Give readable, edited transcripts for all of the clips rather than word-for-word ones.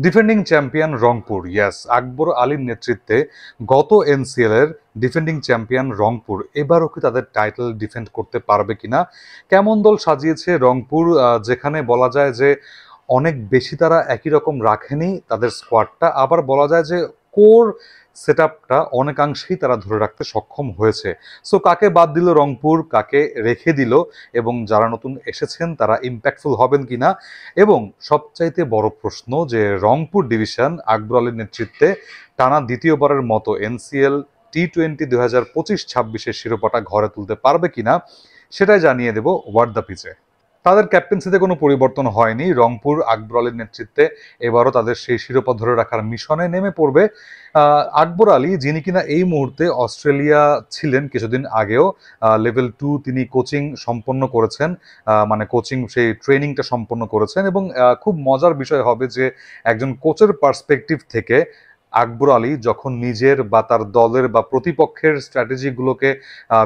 Defending champion Rangpur, ইয়াস, আকবর আলীর নেতৃত্বে গত এনসিএল এর ডিফেন্ডিং চ্যাম্পিয়ন রংপুর এবারও কি তাদের টাইটেল ডিফেন্ড করতে পারবে কিনা? কেমন দল সাজিয়েছে রংপুর, যেখানে বলা যায় যে অনেক বেশি তারা একই রকম রাখেনি তাদের স্কোয়াডটা, আবার বলা যায় যে কোর সেটআপটা অনেকাংশেই তারা ধরে রাখতে সক্ষম হয়েছে। সো কাকে বাদ দিল রংপুর, কাকে রেখে দিল, এবং যারা নতুন এসেছেন তারা ইম্প্যাক্টফুল হবেন কিনা, এবং সবচাইতে বড় প্রশ্ন যে রংপুর ডিভিশন আকবর আলীর নেতৃত্বে টানা দ্বিতীয়বারের মতো এনসিএল T20 2025-26 শিরোপাটা ঘরে তুলতে পারবে কিনা, সেটাই জানিয়ে দেব ওয়ার্ড দ্য পিচে। তাদের ক্যাপ্টেন্সিতে কোনো পরিবর্তন হয়নি। রংপুর আকবর আলীর নেতৃত্বে এবারও তাদের সেই শিরোপা ধরে রাখার মিশনে নেমে পড়বে। আকবর আলী, যিনি কিনা এই মুহূর্তে অস্ট্রেলিয়া ছিলেন কিছুদিন আগেও, লেভেল 2 তিনি কোচিং সম্পন্ন করেছেন, মানে কোচিং সেই ট্রেনিংটা সম্পন্ন করেছেন, এবং খুব মজার বিষয় হবে যে একজন কোচের পার্সপেক্টিভ থেকে আকবর আলী যখন নিজের বা তার দলের বা প্রতিপক্ষের স্ট্র্যাটেজিগুলোকে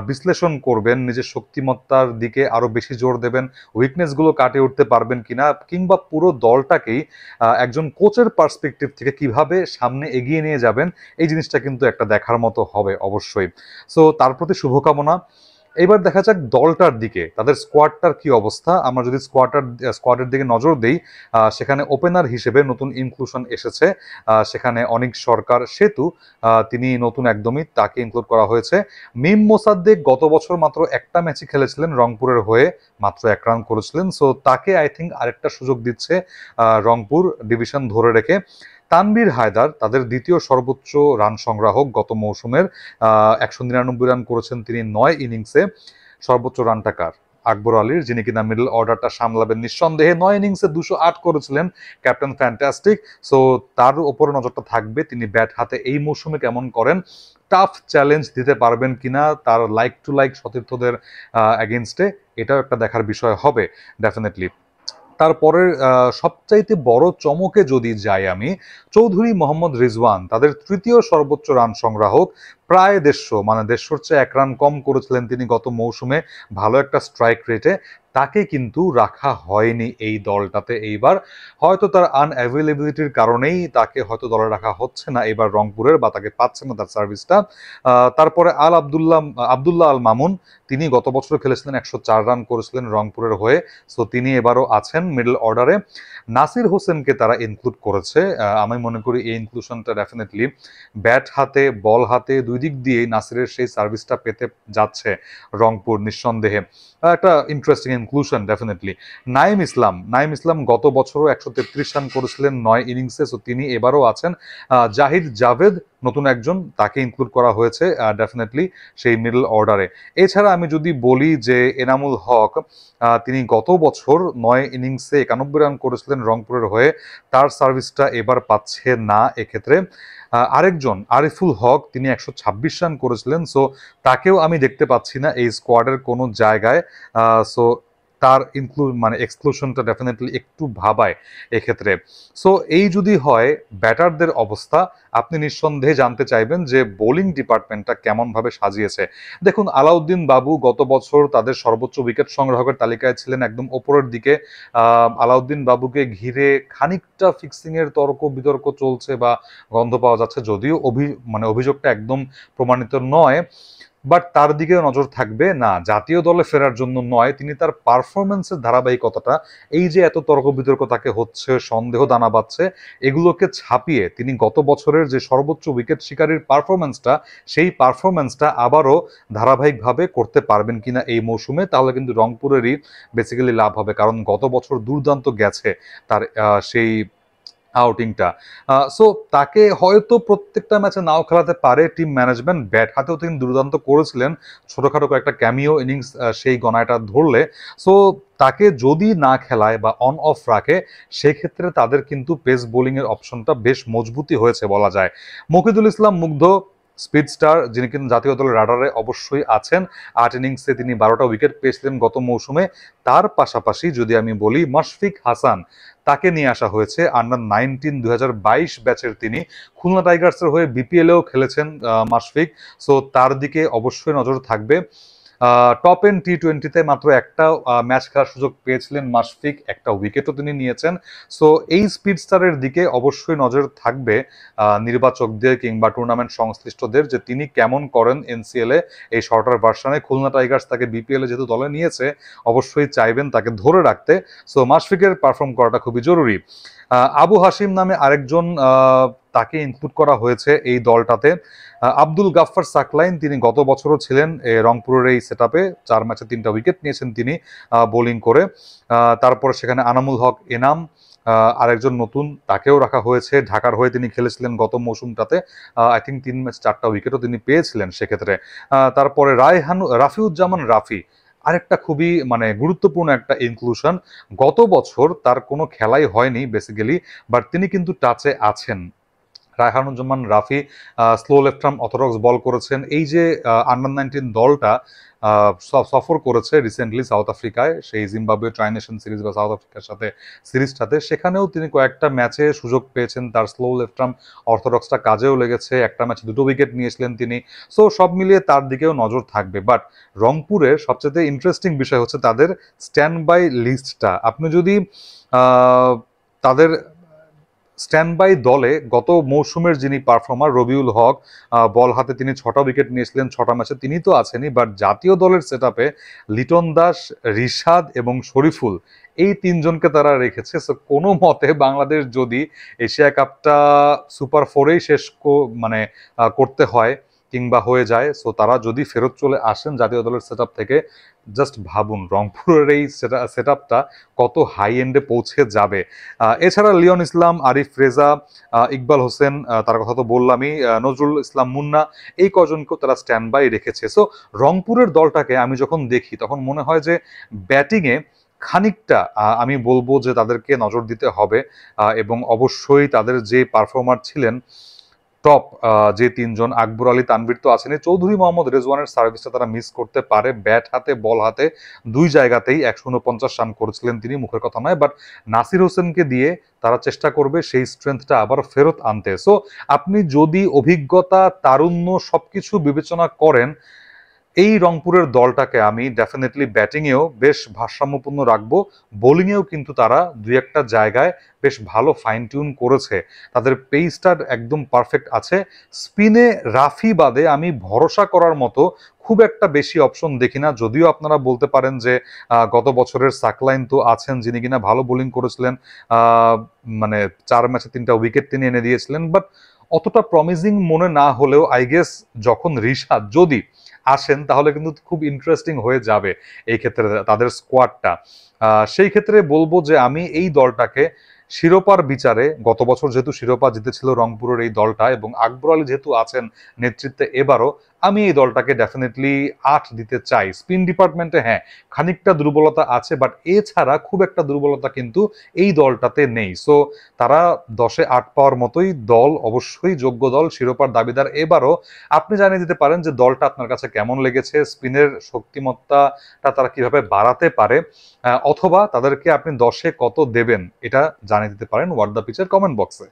বিশ্লেষণ করবেন, নিজের শক্তিমত্তার দিকে আরো বেশি জোর দেবেন, উইকনেসগুলো কাটিয়ে উঠতে পারবেন কিনা, কিংবা পুরো দলটাকেই একজন কোচের পার্সপেক্টিভ থেকে কিভাবে সামনে এগিয়ে নিয়ে যাবেন, এই জিনিসটা কিন্তু একটা দেখার মতো হবে অবশ্যই। সো তার প্রতি শুভকামনা। এবার দেখা যাক দলটার দিকে, তাদের স্কোয়াডটার কি অবস্থা। আমরা যদি স্কোয়াডের দিকে নজর দেই, সেখানে ওপেনার হিসেবে নতুন ইনক্লুশন এসেছে। সেখানে অনিক সরকার সেতু, তিনি নতুন একদমই, তাকে ইনক্লুড করা হয়েছে। মিম মোসাদ্দেক গত বছর মাত্র একটা ম্যাচই খেলেছিলেন রংপুরের হয়ে, মাত্র 1 রান করেছিলেন। সো তাকে আই থিঙ্ক আরেকটা সুযোগ দিচ্ছে রংপুর ডিভিশন ধরে রেখে। তানভীর হায়দার, তাদের দ্বিতীয় সর্বোচ্চ রান সংগ্রাহক গত মৌসুমের, 199 রান করেছেন তিনি 9 ইনিংসে। সর্বোচ্চ রানটা কার? আকবর আলীর, যিনি কিনা মিডল অর্ডারটা সামলাবেন নিঃসন্দেহে। 9 ইনিংসে 208 করেছিলেন, ক্যাপ্টেন ফ্যান্টাস্টিক। সো তার উপরে নজরটা থাকবে, তিনি ব্যাট হাতে এই মৌসুমে কেমন করেন, টাফ চ্যালেঞ্জ দিতে পারবেন কিনা তার লাইক টু লাইক সতীর্থদের এগেনস্টে, এটাও একটা দেখার বিষয় হবে ডেফিনেটলি। তারপরের সবচাইতে বড় চমকে যদি যাই আমি, চৌধুরী মোহাম্মদ রিজওয়ান, তাদের তৃতীয় সর্বোচ্চ রান সংগ্রাহক, প্রায় 150, মানে 150-র চেয়ে 1 রান কম করেছিলেন তিনি গত মৌসুমে, ভালো একটা স্ট্রাইক রেটে। তাকে কিন্তু রাখা হয়নি এই দলটাতে এইবার, হয়তো তার আনঅ্যাভেলেবিলিটির কারণেই তাকে হয়তো দলে রাখা হচ্ছে না এবার রংপুরের, বা তাকে পাচ্ছে না তার সার্ভিসটা। তারপরে আবদুল্লাহ আল মামুন, তিনি গত বছর খেলেছিলেন, 104 রান করেছিলেন রংপুরের হয়ে। সো তিনি এবারও আছেন মিডল অর্ডারে। নাসির হোসেনকে তারা ইনক্লুড করেছে। আমি মনে করি এই ইনক্লুশনটা ডেফিনেটলি ব্যাট হাতে বল হাতে দুই দিক দিয়েই নাসিরের সেই সার্ভিসটা পেতে যাচ্ছে রংপুর নিঃসন্দেহে। একটা ইন্টারেস্টিং ইনক্লুশন ডেফিনেটলি। নাইম ইসলাম গত বছরও 133 রান করেছিলেন 9 ইনিংসে। সো তিনি এবারও আছেন। জাহিদ জাভেদ নতুন একজন, তাকে ইনক্লুড করা হয়েছে ডেফিনেটলি সেই মিডল অর্ডারে। এছাড়া আমি যদি বলি যে এনামুল হক, তিনি গত বছর 9 ইনিংসে 91 রান করেছিলেন রংপুরের হয়ে, তার সার্ভিসটা এবার পাচ্ছে না এক্ষেত্রে। আরেকজন আরিফুল হক, তিনি 126 রান করেছিলেন। সো তাকেও আমি দেখতে পাচ্ছি না এই স্কোয়াডের কোনো জায়গায়। সো তার মানে এক্সক্লুশনটা ডেফিনেটলি একটু ভাবায় এক্ষেত্রে। সো এই যদি হয় ব্যাটারদের অবস্থা, আপনি নিঃসন্দেহে জানতে চাইবেন যে বোলিং ডিপার্টমেন্টটা কেমনভাবে সাজিয়েছে। দেখুন, আলাউদ্দিন বাবু গত বছর তাদের সর্বোচ্চ উইকেট সংগ্রাহকের তালিকায় ছিলেন একদম ওপরের দিকে। আলাউদ্দিন বাবুকে ঘিরে খানিকটা ফিক্সিং এর তর্ক বিতর্ক চলছে বা গন্ধ পাওয়া যাচ্ছে, যদিও মানে অভিযোগটা একদম প্রমাণিত নয়। বাট তার দিকেও নজর থাকবে, না জাতীয় দলে ফেরার জন্য নয়, তিনি তার পারফরমেন্সের ধারাবাহিকতাটা, এই যে এত তর্ক বিতর্ক তাকে হচ্ছে, সন্দেহ দানা বাঁধছে, এগুলোকে ছাপিয়ে তিনি গত বছরের যে সর্বোচ্চ উইকেট শিকারীর পারফরমেন্সটা, সেই পারফরমেন্সটা আবারও ধারাবাহিকভাবে করতে পারবেন কিনা এই মৌসুমে, তাহলে কিন্তু রংপুরেরই বেসিক্যালি লাভ হবে, কারণ গত বছর দুর্দান্ত গেছে তার সেই আউটিংটা। সো তাকে হয়তো প্রত্যেকটা ম্যাচে নাও খেলাতে পারে টিম ম্যানেজমেন্ট, ব্যাট হাতেও তিনি দুর্দান্ত করেছিলেন, ছোটখাটো কয়েকটা ক্যামিও ইনিংস সেই গণায়টা ধরলে। সো তাকে যদি না খেলায় বা অন অফ রাখে, সেক্ষেত্রে তাদের কিন্তু পেস বোলিং এর অপশনটা বেশ মজবুতই হয়েছে বলা যায়। মুকিদুল ইসলাম মুগ্ধ, স্পিড স্টার, যিনি কিন্তু জাতীয় দলের রাডারে অবশ্যই আছেন। 8 ইনিংসে তিনি 12টা উইকেট পেয়েছিলেন গত মৌসুমে। তার পাশাপাশি যদি আমি বলি মাশফিক হাসান, তাকে নিয়ে আসা হয়েছে আন্ডার-19 2022 ব্যাচের, তিনি খুলনা টাইগার্সের হয়ে বিপিএলেও খেলেছেন মাশফিক। সো তার দিকে অবশ্যই নজর থাকবে। টপ এন্ড টি-20তে মাত্র একটা ম্যাচ খেলার সুযোগ পেয়েছিলেন মাশফিক, একটা উইকেটও তিনি নিয়েছেন। সো এই স্পিডস্টারের দিকে অবশ্যই নজর থাকবে নির্বাচকদের কিংবা টুর্নামেন্ট সংশ্লিষ্টদের, যে তিনি কেমন করেন এনসিএলে এই শর্টার ভার্সনে। খুলনা টাইগার্স তাকে বিপিএলে যেহেতু দলে নিয়েছে, অবশ্যই চাইবেন তাকে ধরে রাখতে। সো মাশফিকের পারফর্ম করাটা খুবই জরুরি। আবু হাশিম নামে আরেকজন তাকে ইনক্লুড করা হয়েছে এই দলটাতে। আব্দুল গাফফার সাকলাইন, তিনি গত বছরও ছিলেন রংপুরের এই সেটআপে, 4 ম্যাচে 3টা উইকেট নিয়েছেন তিনি বোলিং করে। তারপরে সেখানে আনামুল হক এনাম আরেকজন নতুন, তাকেও রাখা হয়েছে। ঢাকার হয়ে তিনি খেলেছিলেন গত মৌসুমটাতে, আই থিঙ্ক 3 ম্যাচ 4টা উইকেটও তিনি পেয়েছিলেন সেক্ষেত্রে। তারপরে রাফিউজ্জামান রাফি আরেকটা খুবই মানে গুরুত্বপূর্ণ একটা ইনক্লুশন। গত বছর তার কোনো খেলাই হয়নি বেসিক্যালি, বাট তিনি কিন্তু টাচে আছেন। Raihanuzzaman Rafi slow left arm orthodox ball করেছেন। এই যে আন্ডার-19 দলটা সফর করেছে রিসেন্টলি সাউথ আফ্রিকায়, সেই জিম্বাবুয়ে ট্রাইনেশন সিরিজ বা সাউথ আফ্রিকার সাথে সিরিজটাতে, সেখানেও তিনি কয়েকটা ম্যাচে সুযোগ পেয়েছেন। তার স্লো লেফট আর্ম অর্থোডক্সটা কাজেও লেগেছে, একটা ম্যাচে 2টো উইকেট নিয়েছিলেন তিনি। সো সব মিলিয়ে তার দিকেও নজর থাকবে। বাট রংপুরের সবচেয়ে ইন্টারেস্টিং বিষয় হচ্ছে তাদের স্ট্যান্ড বাই লিস্টটা। আপনি যদি তাদের স্ট্যান্ড বাই দলে গত মৌসুমের যিনি পারফর্মার রবিউল হক, বল হাতে তিনি 6টা উইকেট নিয়েছিলেন 6টা ম্যাচে, তিনি তো আছেনই। বাট জাতীয় দলের সেটআপে লিটন দাস, রিশাদ এবং শরীফুল, এই 3জনকে তারা রেখেছে। সো কোনো মতে বাংলাদেশ যদি এশিয়া কাপটা সুপার 4-এই শেষ মানে করতে হয় কিংবা হয়ে যায়, সো তারা যদি ফেরত চলে আসেন জাতীয় দলের সেটআপ থেকে, জাস্ট ভাবুন রংপুরের এই সেটআপটা কত হাই এন্ডে পৌঁছে যাবে। এছাড়া লিওন ইসলাম, আরিফ রেজা, ইকবাল হোসেন, তার কথা তো বললামই, নজরুল ইসলাম মুন্না, এই কজনকেও তারা স্ট্যান্ড বাই রেখেছে। সো রংপুরের দলটাকে আমি যখন দেখি তখন মনে হয় যে ব্যাটিংয়ে খানিকটা আমি বলবো যে তাদেরকে নজর দিতে হবে। এবং অবশ্যই তাদের যে পারফর্মার ছিলেন টপ, যে 3জন, আকবর আলী তানভীর তো আছেনই, চৌধুরী মোহাম্মদ রেজওয়ানের সার্ভিসটা তারা মিস করতে পারে। ব্যাট হাতে বল হাতে 2 জায়গাতেই 149 রান করেছিলেন তিনি, মুখের কথা নয়। বাট নাসির হোসেনকে দিয়ে তারা চেষ্টা করবে সেই স্ট্রেংথটা আবার ফেরত আনতে। সো আপনি যদি অভিজ্ঞতা, তারুণ্য সবকিছু বিবেচনা করেন, এই রংপুরের দলটাকে আমি ডেফিনেটলি ব্যাটিংয়েও বেশ ভারসাম্যপূর্ণ রাখবো। বোলিংয়েও কিন্তু তারা 2-একটা জায়গায় বেশ ভালো ফাইন টিউন করেছে, তাদের পেসটা একদম পারফেক্ট আছে। স্পিনে রাফি বাদে আমি ভরসা করার মতো খুব একটা বেশি অপশন দেখি না। যদিও আপনারা বলতে পারেন যে গত বছরের সাকলাইন তো আছেন, যিনি কিনা ভালো বোলিং করেছিলেন, মানে 4 ম্যাচে 3টা উইকেট তিনি এনে দিয়েছিলেন। বাট অতটা প্রমিজিং মনে না হলেও আই গেস যখন রিশাদ যদি আসেন তাহলে কিন্তু খুব ইন্টারেস্টিং হয়ে যাবে এই ক্ষেত্রে তাদের স্কোয়াডটা। সেই ক্ষেত্রে বলবো যে আমি এই দলটাকে শিরোপার বিচারে, গত বছর যেহেতু শিরোপা জিতেছিল রংপুরের এই দলটা এবং আকবর আলী যেহেতু আছেন নেতৃত্বে এবারও, আমি এই দলটাকে ডেফিনেটলি 8 দিতে চাই। স্পিন ডিপার্টমেন্টে হ্যাঁ খানিকটা দুর্বলতা আছে, বাট এছাড়া খুব একটা দুর্বলতা কিন্তু এই দলটাতে নেই। সো তারা 10-এ 8 পাওয়ার মতোই দল, অবশ্যই যোগ্য দল, শিরোপার দাবিদার এবারও। আপনি জানিয়ে দিতে পারেন যে দলটা আপনার কাছে কেমন লেগেছে, স্পিনের শক্তিমত্তাটা তারা কিভাবে বাড়াতে পারে, অথবা তাদেরকে আপনি 10-এ কত দেবেন, এটা জানিয়ে দিতে পারেন হোয়াট দ্য পিচের কমেন্ট বক্সে।